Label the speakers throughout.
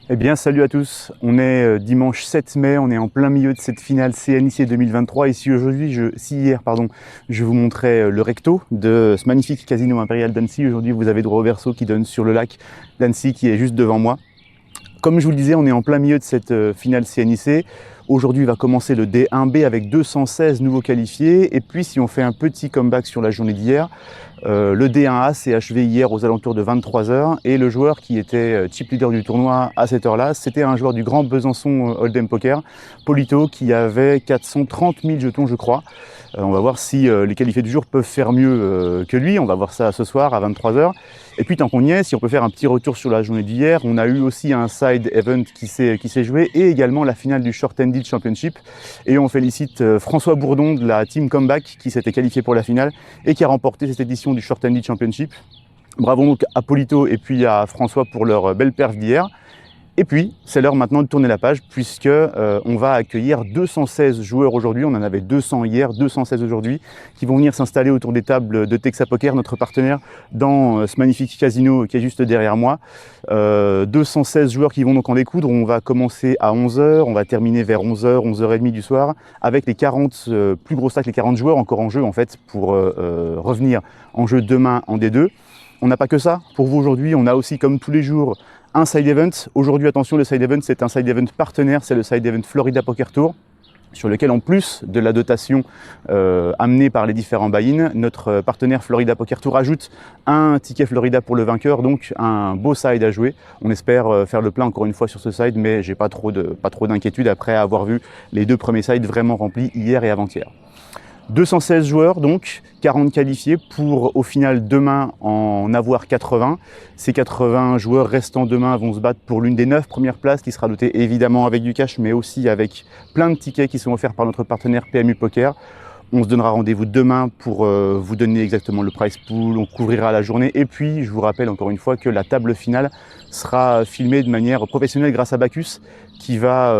Speaker 1: Eh bien, salut à tous. On est dimanche 7 mai, on est en plein milieu de cette finale CNIC 2023. Et si hier, je vous montrais le recto de ce magnifique casino impérial d'Annecy, aujourd'hui vous avez droit au verso qui donne sur le lac d'Annecy qui est juste devant moi. Comme je vous le disais, on est en plein milieu de cette finale CNIC. Aujourd'hui va commencer le D1B avec 216 nouveaux qualifiés. Et puis si on fait un petit comeback sur la journée d'hier, le D1A s'est achevé hier aux alentours de 23 h. Et le joueur qui était chip leader du tournoi à cette heure-là, c'était un joueur du Grand Besançon Hold'em Poker, Polito, qui avait 430 000 jetons je crois. On va voir si les qualifiés du jour peuvent faire mieux que lui. On va voir ça ce soir à 23 h. Et puis tant qu'on y est, si on peut faire un petit retour sur la journée d'hier, on a eu aussi un side event qui s'est joué et également la finale du Short Ended Championship. Et on félicite François Bourdon de la Team Comeback qui s'était qualifié pour la finale et qui a remporté cette édition du Short Ended Championship. Bravo donc à Polito et puis à François pour leur belle perf d'hier. Et puis, c'est l'heure maintenant de tourner la page puisque on va accueillir 216 joueurs aujourd'hui. On en avait 200 hier, 216 aujourd'hui, qui vont venir s'installer autour des tables de Texa Poker, notre partenaire, dans ce magnifique casino qui est juste derrière moi. 216 joueurs qui vont donc en découdre. On va commencer à 11 h, on va terminer vers 11 h, 11 h 30 du soir, avec les 40 plus gros stacks, les 40 joueurs encore en jeu en fait, pour revenir en jeu demain en D2. On n'a pas que ça. Pour vous aujourd'hui, on a aussi comme tous les jours un side event. Aujourd'hui, attention, le side event, c'est un side event partenaire, c'est le side event Florida Poker Tour, sur lequel, en plus de la dotation amenée par les différents buy-in, notre partenaire Florida Poker Tour ajoute un ticket Florida pour le vainqueur, donc un beau side à jouer. On espère faire le plein encore une fois sur ce side, mais j'ai pas trop d'inquiétude après avoir vu les deux premiers sides vraiment remplis hier et avant-hier. 216 joueurs donc, 40 qualifiés pour au final demain en avoir 80. Ces 80 joueurs restants demain vont se battre pour l'une des 9 premières places qui sera dotée évidemment avec du cash mais aussi avec plein de tickets qui sont offerts par notre partenaire PMU Poker. On se donnera rendez-vous demain pour vous donner exactement le prize pool, on couvrira la journée et puis je vous rappelle encore une fois que la table finale sera filmée de manière professionnelle grâce à Bacchus qui va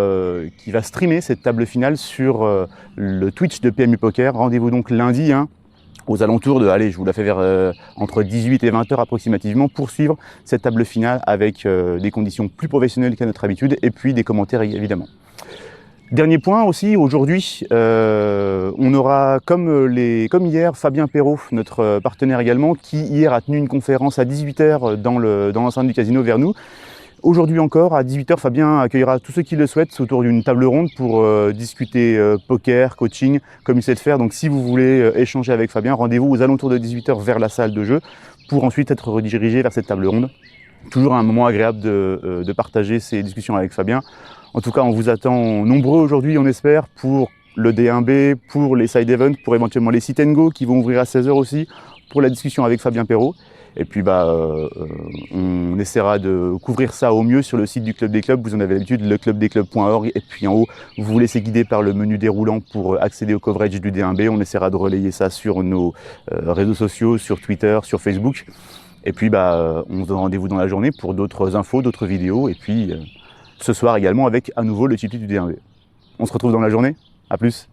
Speaker 1: streamer cette table finale sur le Twitch de PMU Poker. Rendez-vous donc lundi aux alentours de, allez, je vous la fais vers entre 18 et 20 h approximativement pour suivre cette table finale avec des conditions plus professionnelles qu'à notre habitude et puis des commentaires évidemment. Dernier point aussi, aujourd'hui, on aura comme hier Fabien Perrault, notre partenaire également, qui hier a tenu une conférence à 18 h dans l'enceinte du casino vers nous. Aujourd'hui encore, à 18 h, Fabien accueillera tous ceux qui le souhaitent autour d'une table ronde pour discuter poker, coaching, comme il sait le faire. Donc si vous voulez échanger avec Fabien, rendez-vous aux alentours de 18 h vers la salle de jeu pour ensuite être redirigé vers cette table ronde. Toujours un moment agréable de partager ces discussions avec Fabien. En tout cas, on vous attend nombreux aujourd'hui, on espère, pour le D1B, pour les side events, pour éventuellement les sit and go qui vont ouvrir à 16 h aussi, pour la discussion avec Fabien Perrault. Et puis on essaiera de couvrir ça au mieux sur le site du Club des Clubs. Vous en avez l'habitude, leclubdesclubs.org. Et puis en haut, vous vous laissez guider par le menu déroulant pour accéder au coverage du D1B. On essaiera de relayer ça sur nos réseaux sociaux, sur Twitter, sur Facebook. Et puis on se donne rendez-vous dans la journée pour d'autres infos, d'autres vidéos. Et puis ce soir également avec à nouveau le chip du D1B. On se retrouve dans la journée. À plus.